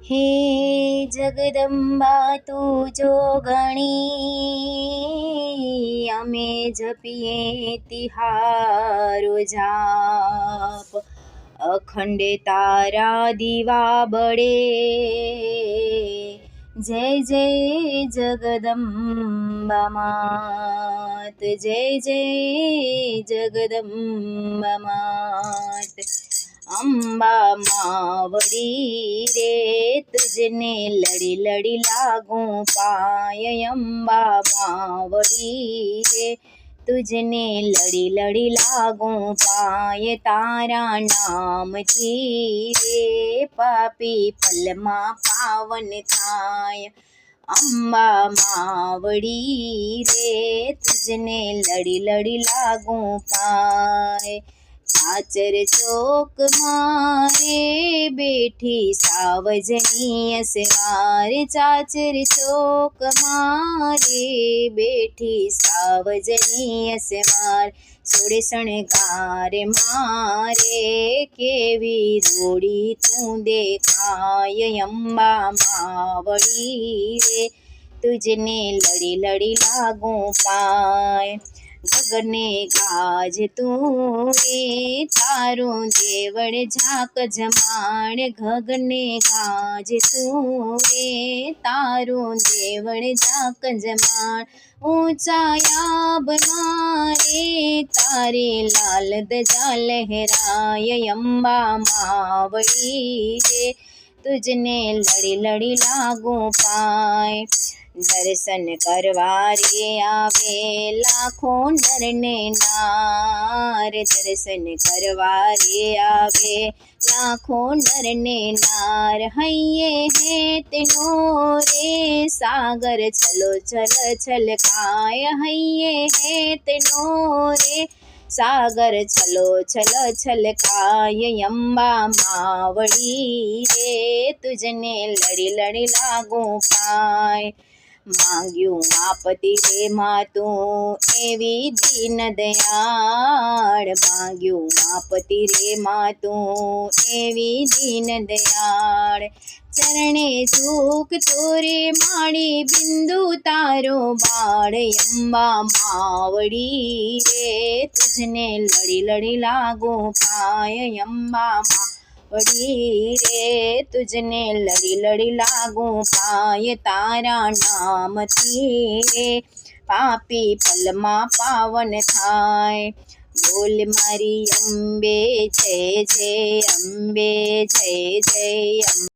हे जगदंबा तू जोगणी अमे जपिए तिहारो जाप। अखंड तारा दीवा बड़े जय जय जगदंबा मात, जय जय जगदंबा मात। अंबा मावड़ी रे तुझने लड़ी लड़ी लागूं पाय। अंबा मावड़ी रे तुझने लड़ी लड़ी लागूं पाय। तारा नाम थी रे पापी पलमा पावन थाय। अंबा मावड़ी रे तुझने लड़ी लड़ी लागूं पाय। चाचर चौक मारे बैठी सावजनी असवार। चाचर चौक मारे बैठी सावजनी असवार। सोड़े शणगार मारे केवी रोड़ी तू देखाय। अंबा मावड़ी रे तुझने लड़ी लड़ी लागूं पाय। गगने गाज तू रे तारू देवड़ झाक जमाण। गगने गाज तू रे तारू देवड़ झाक जमाण। ऊंचाया बनारे तारे लाल ध्वजा लहराय। अंबा मावड़ी रे तुझने लड़ी लड़ी लागूं पाय। दर्शन करवारे आवे लाखों नर ने नार। दर्शन करवारे आवे लाखों नर ने नार। हैये है तिनो रे सागर चलो चल छलकाय। हैये है तिनो रे सागर चलो चल छलकाय। अंबा मावड़ी रे तुझने लड़ी लड़ी लागूं पाय। मांग्यू आपती रे मातू एवी दीन दयाळ। मांग्यू आपती रे मातू एवी दीन दयाळ। चरणे झूक तोरे माड़ी बिंदु तारो बाड़। अंबा मावड़ी रे तुझने लड़ी लड़ी लागूं पाय। अंबा मावड़ी रे तुझने लड़ी लड़ी लागूं पाय। तारा नाम थी रे पापी पलमा पावन थाय। बोल मारी अंबे जय जय, अंबे जय जय।